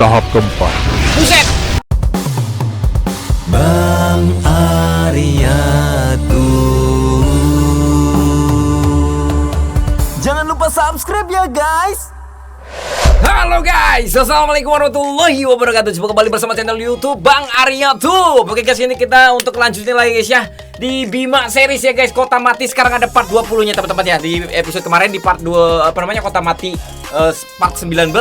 tahap keempat. Buset! Bang Ariatu. Jangan lupa subscribe ya guys. Halo guys, assalamualaikum warahmatullahi wabarakatuh. Jumpa kembali bersama channel YouTube Bang Ariatu. Oke guys, ini kita untuk lanjutin lagi guys ya di Bima series ya guys. Kota Mati sekarang ada part 20-nya teman-teman ya. Di episode kemarin di part 2 Kota Mati part 19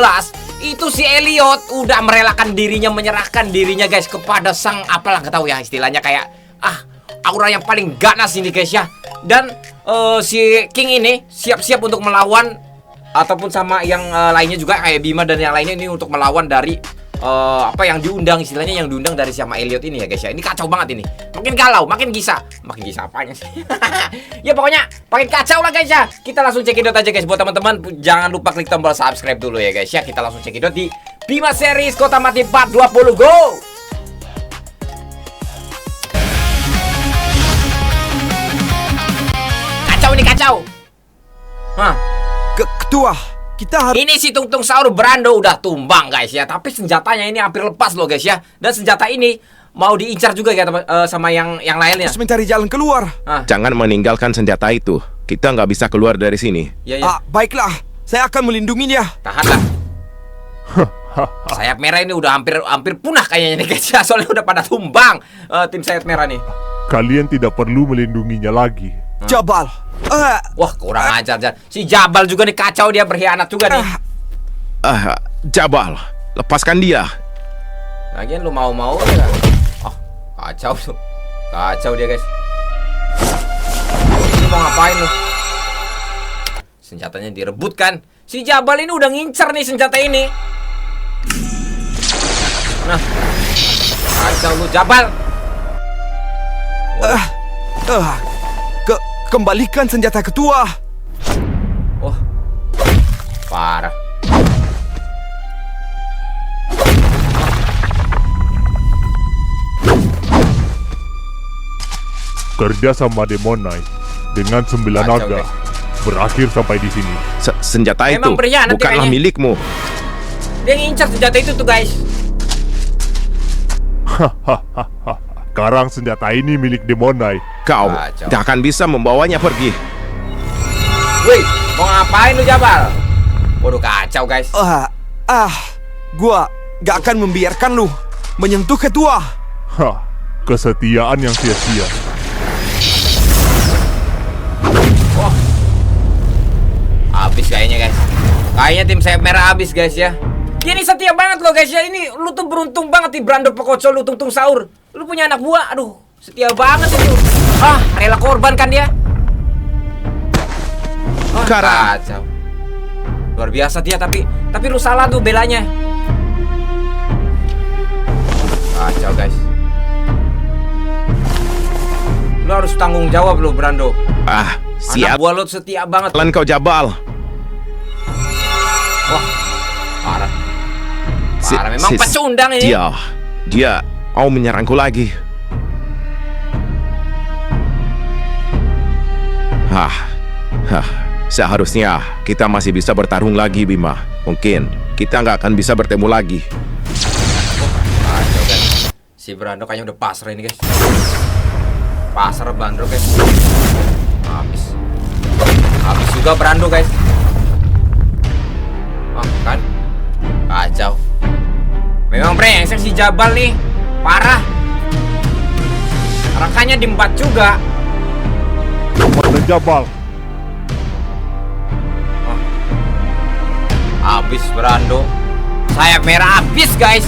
itu si Elliot udah merelakan dirinya, menyerahkan dirinya guys kepada sang apalah nggak tahu ya istilahnya, kayak aura yang paling ganas ini guys ya. Dan si King ini siap-siap untuk melawan ataupun sama yang lainnya juga kayak Bima dan yang lainnya ini untuk melawan dari yang diundang, istilahnya yang diundang dari sama Elliot ini ya guys ya. Ini kacau banget ini. Makin galau, makin gisa apanya sih? Ya pokoknya makin kacau lah guys ya. Kita langsung cekidot aja guys. Buat teman-teman jangan lupa klik tombol subscribe dulu ya guys ya. Kita langsung cekidot di Bima series Kota Mati part 20. Go! Kacau ini kacau. Ketua, kita harus... Ini si Tung Tung Sahur Brando udah tumbang guys ya. Tapi senjatanya ini hampir lepas loh guys ya. Dan senjata ini mau diincar juga ya sama yang lainnya. harus mencari jalan keluar. Jangan meninggalkan senjata itu. Kita nggak bisa keluar dari sini. Ya. Baiklah, saya akan melindunginya. Tahanlah. Sayap merah ini udah hampir punah kayaknya nih guys ya. Soalnya udah pada tumbang tim sayap merah nih. Kalian tidak perlu melindunginya lagi. Jabal. Wah kurang ajar. Si Jabal juga nih kacau, dia berkhianat juga nih. Jabal, lepaskan dia. Lagian lu mau ya. Kacau tuh. Kacau dia guys. Ini mau ngapain lu? Senjatanya direbutkan. Si Jabal ini udah ngincer nih senjata ini. Nah, kacau lu Jabal. Kembalikan senjata ketua. Wah, parah. Kerja sama Demon Knight dengan 9 naga berakhir sampai di sini. Senjata itu Emang berkhianat bukanlah kayaknya. milikmu. Dia ngincar senjata itu tuh guys. Sekarang senjata ini milik Demon Knight. Kau Kacau. tidak akan bisa membawanya pergi. Wih, mau ngapain lu Jabal? Waduh kacau guys. Gua gak akan membiarkan lu menyentuh ketua. Kesetiaan yang sia-sia. Wah, habis kayaknya guys. Kayaknya tim sayap merah habis guys ya. Dia ini setia banget loh guys ya. Ini lu tuh beruntung banget di Brando Pekocol lu Tung Tung Sahur. Lu punya anak buah, aduh setia banget itu. Rela korban kan dia. Kacau. Luar biasa dia, tapi lu salah tuh belanya. Kacau guys. Lu harus tanggung jawab lu Brando. Siap. Anak buah lu setia banget. Lan kau Jabal. Wah, parah. Parah memang pecundang ini. Dia mau menyerangku lagi. Seharusnya kita masih bisa bertarung lagi, Bima. Mungkin kita nggak akan bisa bertemu lagi. Kacau kan. Si Brando kayaknya udah pasrah ini guys. Pasrah Brando guys. Habis juga Brando guys. Kan kacau. Memang brengsek si Jabal nih. Parah. Rekannya diempat juga. Mana Jabal? Habis Brando. Sayap merah habis guys.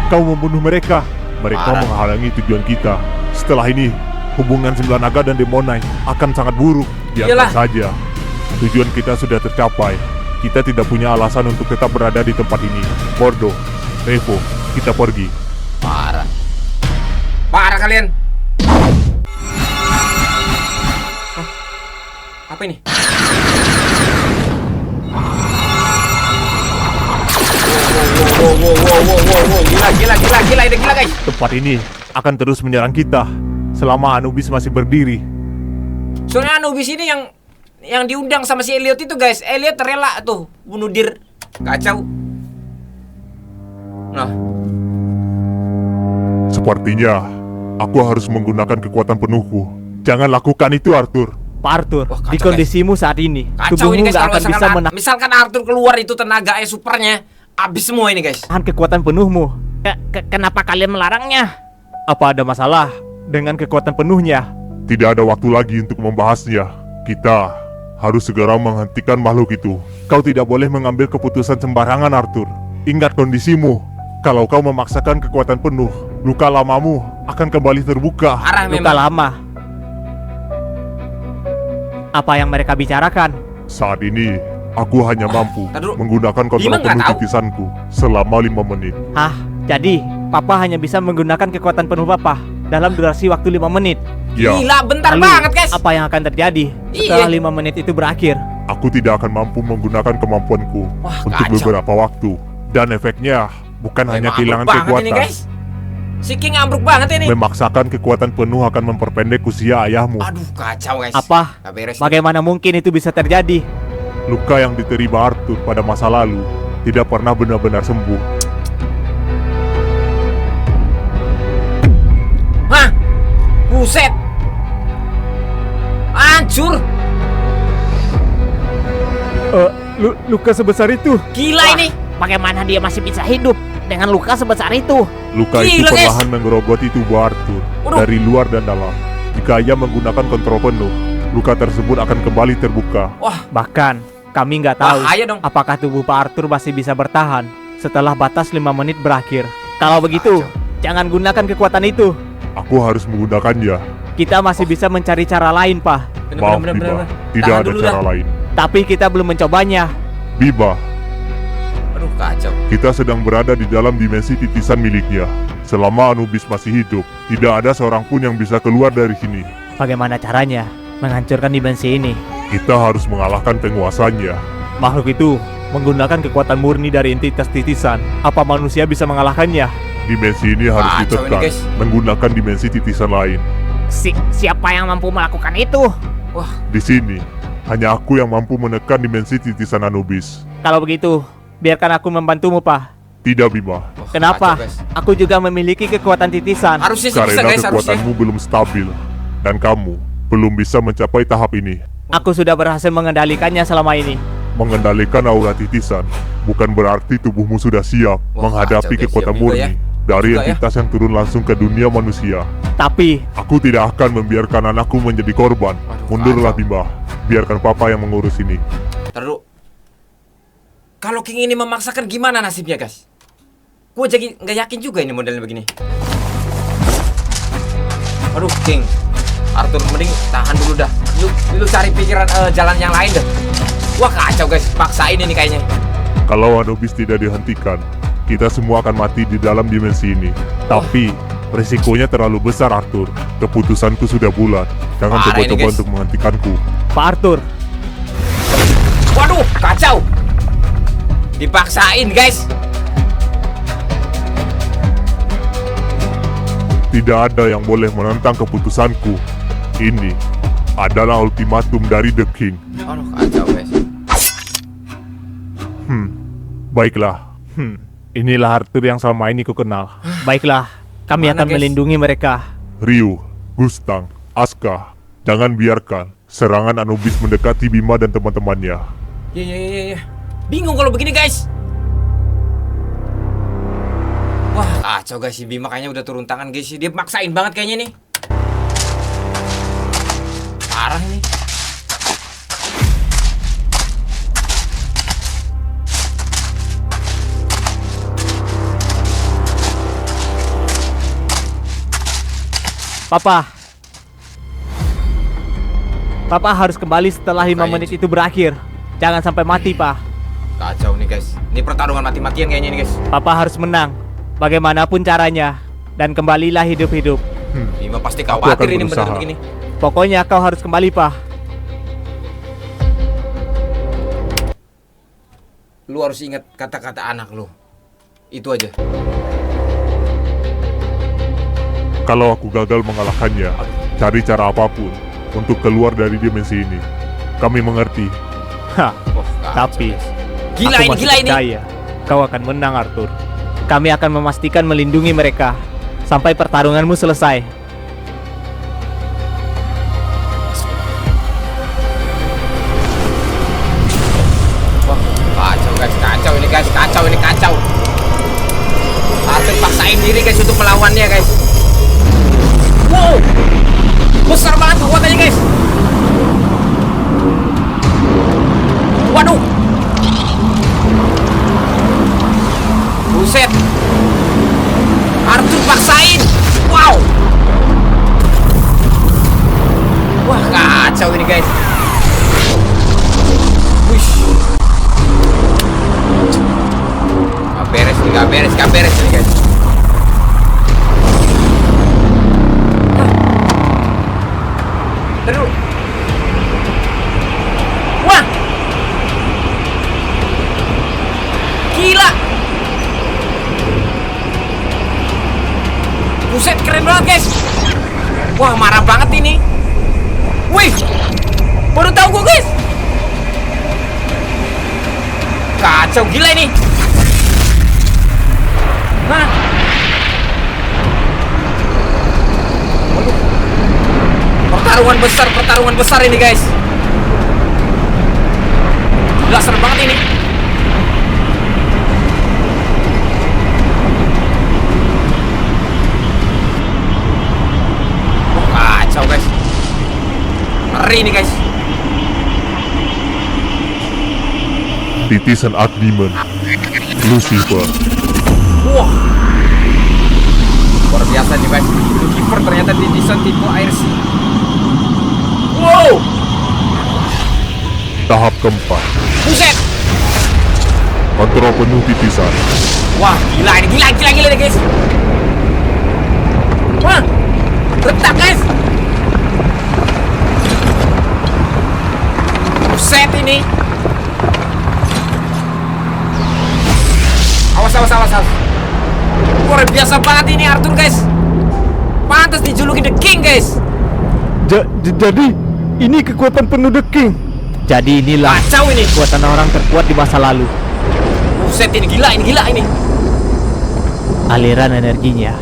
Kau membunuh mereka. Mereka Parah. menghalangi tujuan kita. Setelah ini, hubungan Sembilan Naga dan Demon Knight akan sangat buruk. Biarkan Iyalah. saja. Tujuan kita sudah tercapai. Kita tidak punya alasan untuk tetap berada di tempat ini. Bordo, Revo, kita pergi. Parah kalian. Apa ini? Wow. Gila guys. Tempat ini akan terus menyerang kita selama Anubis masih berdiri. Soalnya Anubis ini yang yang diundang sama si Elliot itu guys. Elliot rela tuh bunuh Dir. Kacau. Nah, Sepertinya aku harus menggunakan kekuatan penuhku. Jangan lakukan itu, Arthur. Pak Arthur, Wah, kacau, di kondisimu saat ini, kacau ini tubuhmu guys nggak kalau akan bisa misalkan Arthur keluar itu tenaga supernya, habis semua ini guys. menahan kekuatan penuhmu. Kenapa kalian melarangnya? Apa ada masalah dengan kekuatan penuhnya? Tidak ada waktu lagi untuk membahasnya. Kita harus segera menghentikan makhluk itu. Kau tidak boleh mengambil keputusan sembarangan, Arthur. Ingat kondisimu. Kalau kau memaksakan kekuatan penuh, luka lamamu akan kembali terbuka. Parah Luka memang. lama. Apa yang mereka bicarakan? Saat ini, aku hanya mampu tar dulu. menggunakan kontrol Bima nggak penuh tahu. titisanku selama 5 menit. Hah? Jadi, Papa hanya bisa menggunakan kekuatan penuh Papa dalam durasi waktu 5 menit. Ya, Gila, bentar Lalu, banget guys. apa yang akan terjadi Iya. setelah 5 menit itu berakhir? aku tidak akan mampu menggunakan kemampuanku Wah, untuk kacau. beberapa waktu. Dan efeknya bukan hanya Memang kehilangan ambruk banget ini kekuatan. guys. Si King ambruk banget ini. Memaksakan kekuatan penuh akan memperpendek usia ayahmu. Aduh, kacau guys. Apa? Nggak beres. Bagaimana mungkin itu bisa terjadi? Luka yang diterima Arthur pada masa lalu tidak pernah benar-benar sembuh. Hah? Buset. Hancur. Luka sebesar itu. Gila Wah, ini. Bagaimana dia masih bisa hidup dengan luka sebesar itu? Luka itu Gila, guys. perlahan menggerogoti tubuh Arthur Waduh. dari luar dan dalam. Jika ia menggunakan kontrol penuh, luka tersebut akan kembali terbuka. Wah, Bahkan, kami nggak tahu bahaya dong. apakah tubuh Pak Arthur masih bisa bertahan setelah batas 5 menit berakhir. Kalau begitu, jangan gunakan kekuatan itu. Aku harus menggunakannya. Kita masih bisa mencari cara lain, Pak. Maaf, Bima. Tidak Tahan ada dulu cara dah. lain. Tapi kita belum mencobanya. Bima, Aduh, kacau. kita sedang berada di dalam dimensi titisan miliknya. Selama Anubis masih hidup, tidak ada seorang pun yang bisa keluar dari sini. Bagaimana caranya menghancurkan dimensi ini? Kita harus mengalahkan penguasanya. Makhluk itu menggunakan kekuatan murni dari entitas titisan. Apa manusia bisa mengalahkannya? Dimensi ini harus Kacau ini, ditekan guys. menggunakan dimensi titisan lain. Siapa yang mampu melakukan itu? Wah, Di sini, hanya aku yang mampu menekan dimensi titisan Anubis. Kalau begitu, biarkan aku membantumu, Pak. Tidak, Bima. wah, Kenapa? kacau, guys. Aku juga memiliki kekuatan titisan. Harusnya sih bisa Karena guys, harusnya. kekuatanmu belum stabil dan kamu belum bisa mencapai tahap ini. Aku sudah berhasil mengendalikannya selama ini. Mengendalikan aura titisan bukan berarti tubuhmu sudah siap Wah, menghadapi kacau, guys. kekuatan Siap juga murni ya. dari Juga ya. entitas yang turun langsung ke dunia manusia. Tapi, Aku tidak akan membiarkan anakku menjadi korban. Waduh, Mundurlah, kacau. Bima. Biarkan papa yang mengurus ini. Ntar dulu. Kalau King ini memaksakan gimana nasibnya guys? Gue jadi nggak yakin juga ini modelnya begini. Aduh, King. Arthur, mending tahan dulu dah. Lu cari pikiran jalan yang lain dah. Wah, kacau guys. Paksain ini kayaknya. Kalau Anubis tidak dihentikan, kita semua akan mati di dalam dimensi ini. Tapi, risikonya terlalu besar, Arthur. Keputusanku sudah bulat. Jangan Parah ini, coba-coba guys. untuk menghentikanku. Pak Arthur, Waduh, kacau. Dipaksain guys. Tidak ada yang boleh menentang keputusanku. Ini adalah ultimatum dari The King. Aduh, kacau guys. Baiklah. inilah Arthur yang selama ini ku kenal. Baiklah, kami Mana, akan guys? melindungi mereka. Ryu, Gustang, Aska, jangan biarkan serangan Anubis mendekati Bima dan teman-temannya. Ya. Bingung kalau begini guys. Wah, kacau guys, si Bima kayaknya udah turun tangan guys. Dia maksain banget kayaknya nih. Parah ini. Papa harus kembali setelah 5 Makanya, menit itu berakhir. Jangan sampai mati, Pak. Kacau nih guys. Ini pertarungan mati-matian kayaknya nih guys. Papa harus menang, bagaimanapun caranya. Dan kembalilah hidup-hidup. Bima pasti Aku khawatir akan ini bener berusaha. begini. Pokoknya kau harus kembali, Pak. Lu harus ingat kata-kata anak lu. Itu aja. Kalau aku gagal mengalahkannya, cari cara apapun untuk keluar dari dimensi ini. Kami mengerti. Hah, Wah, kacau, tapi guys. Gila aku ini, masih gila ini. percaya kau akan menang, Arthur. Kami akan memastikan melindungi mereka sampai pertarunganmu selesai. Wah, kacau guys, kacau ini guys, kacau ini kacau. Arthur paksain diri guys untuk melawannya guys. Wow, besar banget kekuatannya guys. Waduh, buset. Arthur paksain. Wow. Wah, kacau ini guys. Wish. Gak beres ini guys. Terus. Wah. Gila. Buset, keren banget guys. Wah, marah banget ini. Wih, baru tahu gue guys. Kacau gila ini. Hah? Waduh. Pertarungan besar ini guys. Gila, serem banget ini. Oh, kacau guys. Ngeri ini guys. Titisan Archdemon, Lucifer. Wah, luar biasa nih guys. Lucifer ternyata titisan tipe air sea. Wow, Tahap keempat, buset. kontrol penuh titisan. Wah, gila ini, gila nih guys. Wah, retak guys. Buset ini. Awas. Luar biasa banget ini Arthur guys. Pantas dijuluki The King guys. Jadi ini kekuatan penuh The King. Jadi inilah Kacau ini. kekuatan orang terkuat di masa lalu. Buset ini, gila ini. Aliran energinya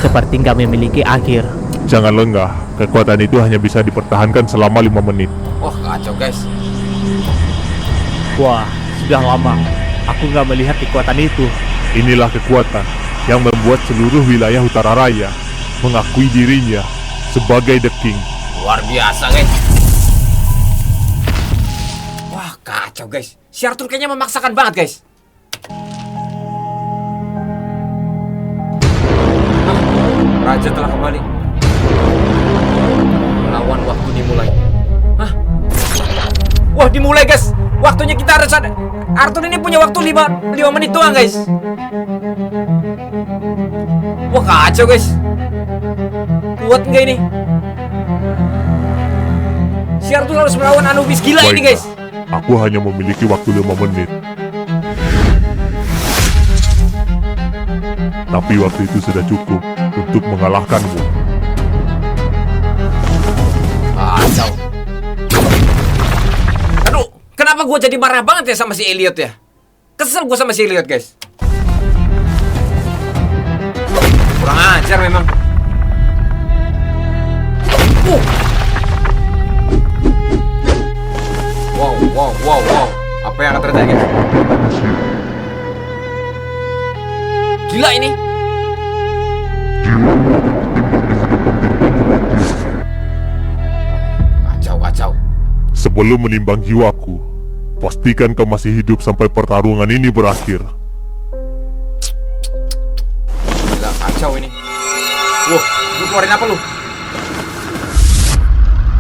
seperti nggak memiliki akhir. Jangan lengah, kekuatan itu hanya bisa dipertahankan selama 5 menit. Wah, kacau guys. Wah, sudah lama aku nggak melihat kekuatan itu. Inilah kekuatan yang membuat seluruh wilayah Utara Raya mengakui dirinya sebagai The King. Luar biasa guys. Wah, kacau guys. Si Arthur kayaknya memaksakan banget guys. Raja telah kembali. Melawan waktu dimulai. Hah? Wah, dimulai guys. Waktunya kita harus ada. Arthur ini punya waktu 5 menit doang guys. Wah, kacau guys. Kuat nggak ini? Si Arthur harus melawan Anubis gila ini guys. Aku hanya memiliki waktu 5 menit. Tapi waktu itu sudah cukup untuk mengalahkanmu. Kacau. Aduh, kenapa gue jadi marah banget ya sama si Elliot ya? Kesel gue sama si Elliot guys. Kurang ajar memang. Wow. Apa yang akan terjadi guys? Gila ini. Kacau. Sebelum menimbang jiwaku, pastikan kau masih hidup sampai pertarungan ini berakhir. Gila, kacau ini. Wah, lu keluarin apa lu?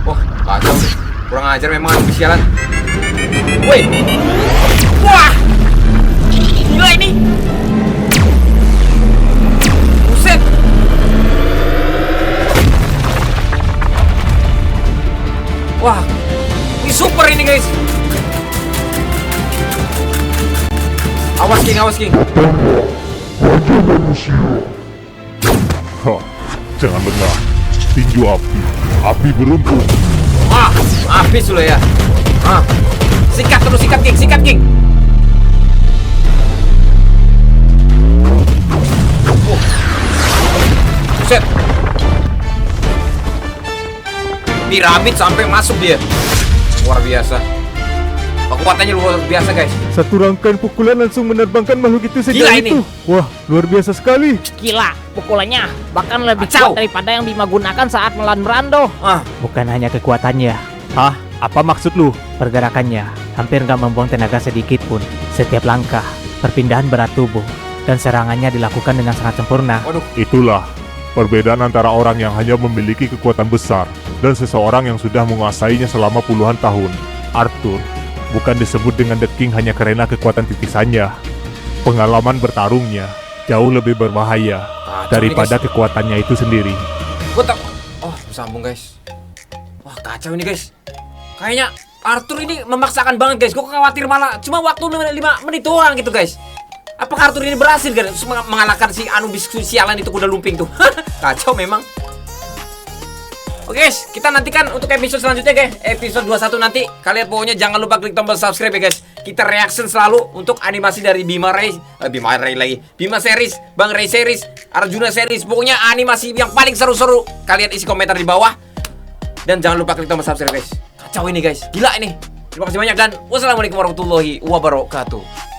Wah, kacau. Kurang ajar memang Anubis sialan. Woi. Wah. Gila ini. Buset. Wah. Ini super ini guys. Awas King. Hah, jangan lengah. Tinju api beruntun. Wah, habis lu ya. Sikat terus, sikat King, sikat King. Buset. Piramid sampai masuk dia. Luar biasa. Kekuatannya luar biasa guys. Satu rangkaian pukulan langsung menerbangkan makhluk itu sejauh Gila ini. itu. Wah, luar biasa sekali. Gila, pukulannya bahkan lebih Kacau. kuat daripada yang Bima gunakan saat melawan Brando. Bukan hanya kekuatannya. Hah? Apa maksud lu? Pergerakannya hampir nggak membuang tenaga sedikit pun. Setiap langkah, perpindahan berat tubuh, dan serangannya dilakukan dengan sangat sempurna. Waduh. Itulah perbedaan antara orang yang hanya memiliki kekuatan besar dan seseorang yang sudah menguasainya selama puluhan tahun. Arthur bukan disebut dengan The King hanya karena kekuatan titisannya. Pengalaman bertarungnya jauh lebih berbahaya Kacau daripada ini, guys. kekuatannya itu sendiri. Gue tak. Oh, sambung guys. Wah, kacau ini guys. Kayaknya Arthur ini memaksakan banget guys. Gue khawatir malah cuma waktu 5 menit doang gitu guys. Apakah Arthur ini berhasil kan mengalahkan si Anubis sialan itu, kuda lumping tuh? Kacau memang. Oke guys, kita nantikan untuk episode selanjutnya guys. Episode 21 nanti. Kalian pokoknya jangan lupa klik tombol subscribe ya guys. Kita reaction selalu untuk animasi dari Bima Ray, Bima Ray lagi, Bima series, Bang Ray series, Arjuna series. Pokoknya animasi yang paling seru-seru. Kalian isi komentar di bawah. Dan jangan lupa klik tombol subscribe guys. Kacau ini guys, gila ini. Terima kasih banyak dan wassalamualaikum warahmatullahi wabarakatuh.